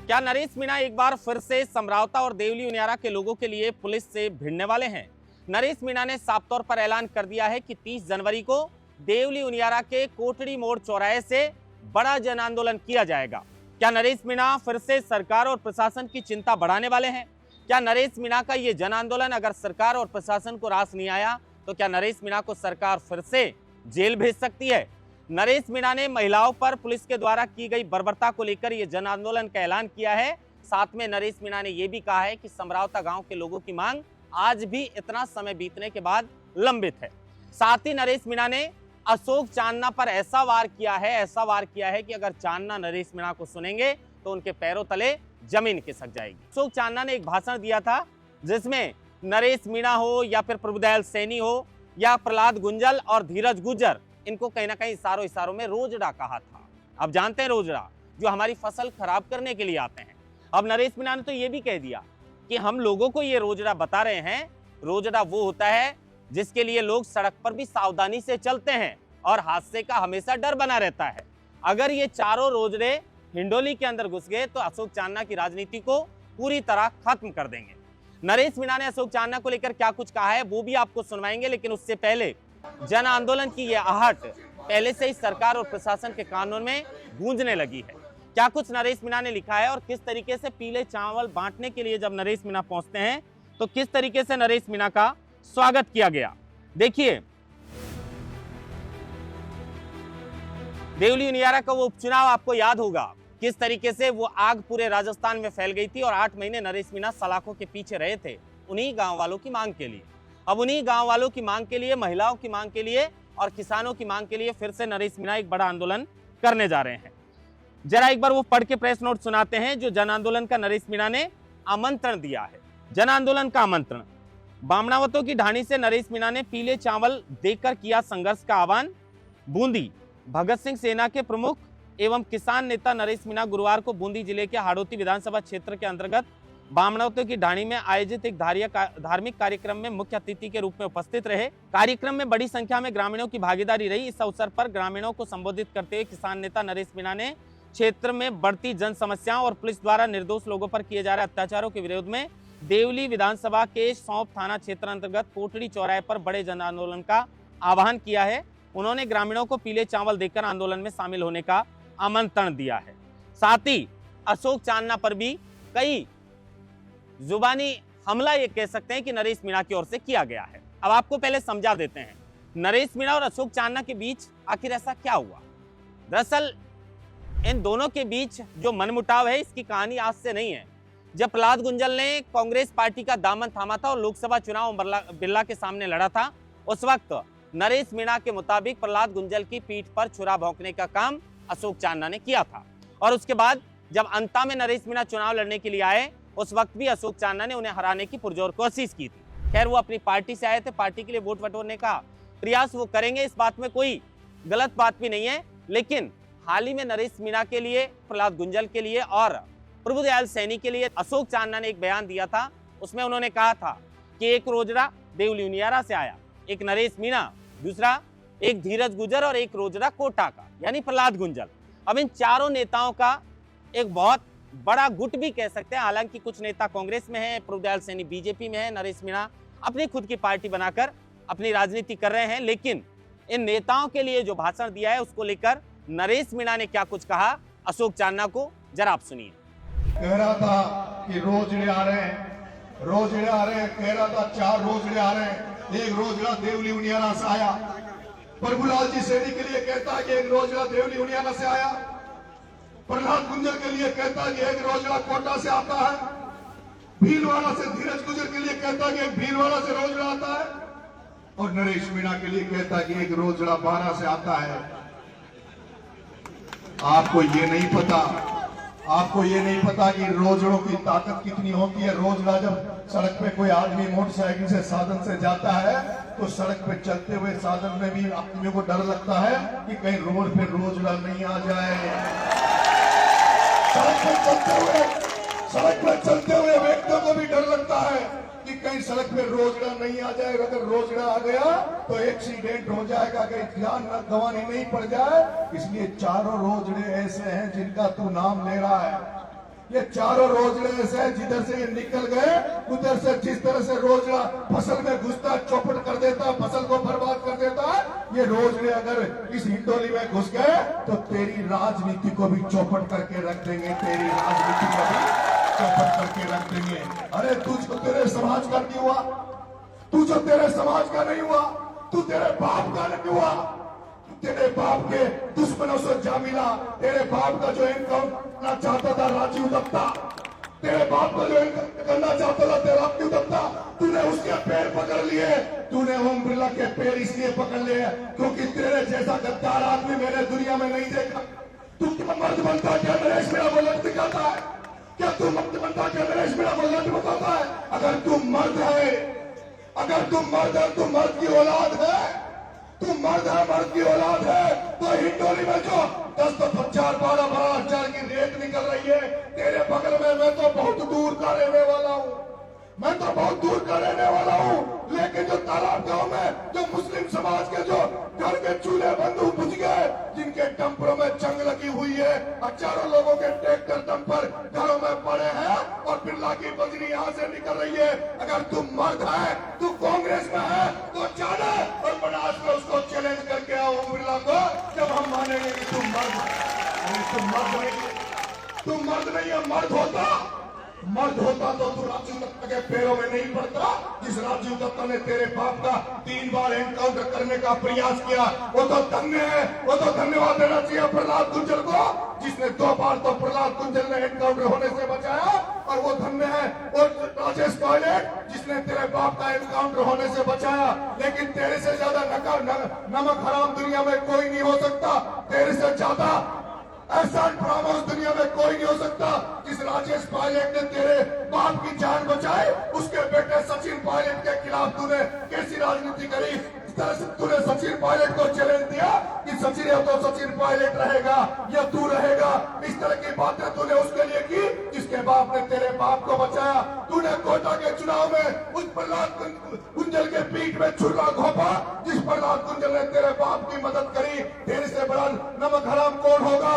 क्या नरेश मीणा एक बार फिर से समरावता और देवली उनियारा के लोगों के लिए पुलिस से भिड़ने वाले हैं? नरेश मीणा ने साफ तौर पर ऐलान कर दिया है कि 30 जनवरी को देवली उनियारा के कोटड़ी मोड़ चौराहे से बड़ा जन आंदोलन किया जाएगा। क्या नरेश मीणा फिर से सरकार और प्रशासन की चिंता बढ़ाने वाले हैं? क्या नरेश मीणा का ये जन आंदोलन अगर सरकार और प्रशासन को रास नहीं आया तो क्या नरेश मीणा को सरकार फिर से जेल भेज सकती है? नरेश मीणा ने महिलाओं पर पुलिस के द्वारा की गई बर्बरता को लेकर यह जन आंदोलन का ऐलान किया है। साथ में नरेश मीणा ने यह भी कहा है कि समरावता गांव के लोगों की मांग आज भी इतना समय बीतने के बाद लंबित है। साथ ही नरेश मीणा ने अशोक चांदना पर ऐसा वार किया है कि अगर चांदना नरेश मीणा को सुनेंगे तो उनके पैरों तले जमीन खिसक जाएगी। अशोक चांदना ने एक भाषण दिया था जिसमें नरेश मीणा हो या फिर प्रभुदयाल सैनी हो या प्रहलाद गुंजल और धीरज गुर्जर, इनको कहीं ना कहीं इशारों में रोजड़ा कहा था। अब जानते हैं रोजड़ा जो हमारी फसल खराब करने के लिए आते हैं। अब नरेश मीणा ने तो ये भी कह दिया कि हम लोगों को ये रोजड़ा बता रहे हैं। रोजड़ा वो होता है जिसके लिए लोग सड़क पर भी सावधानी से चलते हैं और हादसे का हमेशा डर बना रहता है। अगर ये चारों रोजड़े हिंडोली के अंदर घुस गए तो अशोक चांदना की राजनीति को पूरी तरह खत्म कर देंगे। नरेश मीणा ने अशोक चांदना को लेकर क्या कुछ कहा है वो भी आपको सुनवाएंगे, लेकिन उससे पहले जन आंदोलन की यह आहट पहले से ही सरकार और प्रशासन के कानून में गूंजने लगी है। क्या कुछ नरेश मीणा ने लिखा है और किस तरीके से पीले चावल बांटने के लिए जब नरेश मीणा पहुंचते हैं तो किस तरीके से नरेश मीणा का स्वागत किया गया। देखिए, देवली उनियारा का वो उपचुनाव आपको याद होगा, किस तरीके से वो आग पूरे राजस्थान में फैल गई थी और 8 महीने नरेश मीणा सलाखों के पीछे रहे थे उन्हीं गांव वालों की मांग के लिए। अब उन्हीं गांव वालों की मांग के लिए, महिलाओं की मांग के लिए और किसानों की मांग के लिए फिर से नरेश मीणा एक बड़ा आंदोलन करने जा रहे हैं। जरा एक बार वो पढ़ के प्रेस नोट सुनाते हैं जो जन आंदोलन का नरेश मीणा ने आमंत्रण दिया है। जन आंदोलन का आमंत्रण। बामणावतों की ढाणी से नरेश मीणा ने पीले चावल देकर किया संघर्ष का आह्वान। बूंदी, भगत सिंह सेना के प्रमुख एवं किसान नेता नरेश मीणा गुरुवार को बूंदी जिले के हाड़ौती विधानसभा क्षेत्र के अंतर्गत बामणावतों की ढाणी में आयोजित एक धार्मिक कार्यक्रम में मुख्य अतिथि के रूप में उपस्थित रहे। कार्यक्रम में बड़ी संख्या में ग्रामीणों की भागीदारी रही। इस अवसर पर ग्रामीणों को संबोधित करते हुए किसान नेता नरेश मीणा ने क्षेत्र में बढ़ती जन समस्याओं और पुलिस द्वारा निर्दोष लोगों पर किए जा रहे अत्याचारों के विरोध में देवली विधानसभा के सौंप थाना क्षेत्र अंतर्गत कोटड़ी चौराहे पर बड़े जन आंदोलन का आह्वान किया है। उन्होंने ग्रामीणों को पीले चावल देकर आंदोलन में शामिल होने का आमंत्रण दिया है। साथ ही अशोक चांदना पर भी कई जुबानी हमला ये कह सकते हैं कि नरेश मीणा की ओर से किया गया है। अब आपको पहले समझा देते हैं नरेश मीणा और अशोक चांदना के बीच आखिर ऐसा क्या हुआ। दरअसल इन दोनों के बीच जो मनमुटाव है इसकी कहानी आज से नहीं है। जब प्रहलाद गुंजल ने कांग्रेस पार्टी का दामन थामा था और लोकसभा चुनाव बिरला के सामने लड़ा था, उस वक्त नरेश मीणा के मुताबिक प्रहलाद गुंजल की पीठ पर छुरा भोंकने का काम अशोक चांदना ने किया था। और उसके बाद जब अंता में नरेश मीणा चुनाव लड़ने के लिए आए उस वक्त भी अशोक चांदना ने उन्हें हराने की पुरजोर कोशिश की थी। खैर, वो अपनी पार्टी से आए थे, पार्टी के लिए वोट बटोरने का प्रयास वो करेंगे, इस बात में कोई गलत बात भी नहीं है। लेकिन हाल ही में नरेश मीणा के लिए, प्रहलाद गुंजल के लिए और प्रभुदयाल सैनी के लिए अशोक चांदना ने एक बयान दिया था। उसमें उन्होंने कहा था कि एक रोजड़ा देवली उनियारा से आया, एक नरेश मीणा, दूसरा एक धीरज गुर्जर और एक रोजड़ा कोटा का यानी प्रहलाद गुंजल। अब इन चारों नेताओं का एक बहुत बड़ा गुट भी कह सकते हैं। हालांकि कुछ नेता कांग्रेस में है, प्रभुदयाल सैनी बीजेपी में है, नरेश मीणा अपनी खुद की पार्टी बनाकर अपनी राजनीति कर रहे हैं। लेकिन इन नेताओं के लिए जो भाषण दिया है उसको लेकर नरेश मीणा ने क्या कुछ कहा अशोक चांदना को, जरा आप सुनिए। कह रहा था कि रोजड़े आ रहे हैं, कह रहा था 4 रोजड़े आ रहे हैं। एक रोजड़ा देवली उनियारा से आया। प्रभुलाल जी सैनी के लिए कहता है कि एक रोजड़ा देवली उनियारा से आया। प्रहलाद गुंजल के लिए कहता है कि एक रोजड़ा कोटा से आता है। भीलवाड़ा से धीरज गुर्जर के लिए कहता है कि एक भीलवाड़ा से रोजड़ा आता है। और नरेश मीणा के लिए कहता है कि एक रोजड़ा 12 से आता है। आपको ये नहीं पता कि रोजड़ों की ताकत कितनी होती है। रोजड़ा जब सड़क पे कोई आदमी मोटरसाइकिल से साधन से जाता है तो सड़क पे चलते हुए साधन में भी आदमी को डर लगता है कि कहीं रोड पे रोजड़ा नहीं आ जाए। सड़क पे चलते हुए व्यक्तियों को भी डर लगता है कि कहीं सड़क पे रोजड़ा नहीं आ जाए। अगर रोजड़ा आ गया तो एक्सीडेंट हो जाएगा, कहीं जान न गंवानी नहीं पड़ जाए। इसलिए चारों रोजड़े ऐसे हैं जिनका तू नाम ले रहा है। ये चारों रोजड़े से जिधर से ये निकल गए उधर से जिस तरह से रोजड़ा फसल में घुसता चौपट कर देता, फसल को बर्बाद कर देता है, ये रोजड़े अगर इस हिंडोली में घुस गए तो तेरी राजनीति को भी चौपट करके रख देंगे, तेरी राजनीति को भी चौपट करके रख देंगे। अरे तुझको तेरे समाज का नहीं हुआ, तू जो तेरे समाज का नहीं हुआ, तू तेरे बाप का नहीं हुआ, तेरे बाप के दुश्मनों से जा मिला, तेरे बाप का जो एनकाउंटर करना चाहता था राजीव दत्ता, तेरे बाप का जो एनकाउंटर करना चाहता था तेरा राजीव दत्ता, तूने उसके पैर पकड़ लिए। तूने ओम बिरला के पैर इसलिए पकड़ लिए क्योंकि तेरे जैसा गद्दार आदमी मैंने दुनिया में नहीं देखा। तू क्या मर्द बनता क्या नरेश मेरा बुलेट दिखाता है? क्या तू मर्द बनता क्या नरेश मेरा बुलेट बताता है? अगर तू मर्द है, अगर तू मर्द है, तू मर्द की औलाद है, तू मर्द है, मर्द की औलाद है, तो हिंडोली में जो 10-12 12 की रेत निकल रही है तेरे बगल में, मैं तो बहुत दूर का रहने वाला हूँ, मैं तो बहुत दूर का रहने वाला हूँ, लेकिन जो तालाब गांव में जो मुस्लिम समाज के जो घर के चूल्हे बंदूक बुझ गए, जिनके डंपरों में जंग लगी हुई है, हजारों लोगों के ट्रैक्टर डंपर घरों में पड़े हैं और बिरला की बजरी यहाँ से निकल रही है। अगर तू मर्द है, तू कांग्रेस में है, तो जाना और बनास में उसको चैलेंज करके आओ बिरला को, जब हम मानेंगे कि तुम मर्द है। तुम मर्द नहीं, तुम मर्द नहीं है, मर्द होता, मर्द होता तो तू राजीव दत्ता के पैरों में नहीं पड़ता। जिस राजीव दत्ता ने तेरे बाप का 3 बार एनकाउंटर करने का प्रयास किया, वो तो धन्य है, वो तो धन्यवाद देना चाहिए प्रहलाद गुंजल को, जिसने 2 बार तो प्रहलाद गुंजल ने एनकाउंटर होने से बचाया, और वो धन्य है और राजेश पायलट जिसने तेरे बाप का एनकाउंटर होने से बचाया। लेकिन तेरे से ज्यादा नमक हराम दुनिया में कोई नहीं हो सकता, तेरे से ज्यादा ऐसा ड्रामा उस दुनिया में कोई नहीं हो सकता। जिस राजेश पायलट ने तेरे बाप की जान बचाई, उसके बेटे सचिन पायलट के खिलाफ तूने कैसी राजनीति करी? इस तरह से तूने सचिन पायलट को चैलेंज दिया कि सचिन है तो सचिन पायलट रहेगा या तू रहेगा। इस तरह की बातें तूने उसके लिए की जिसके बाप ने तेरे बाप को बचाया। तूने कोटा के चुनाव में उस प्रहलाद गुंजल के पीठ में छुरा घोंपा, जिस प्रहलाद गुंजल ने तेरे बाप की मदद करी। तेरे से बड़ा नमक हराम कौन होगा?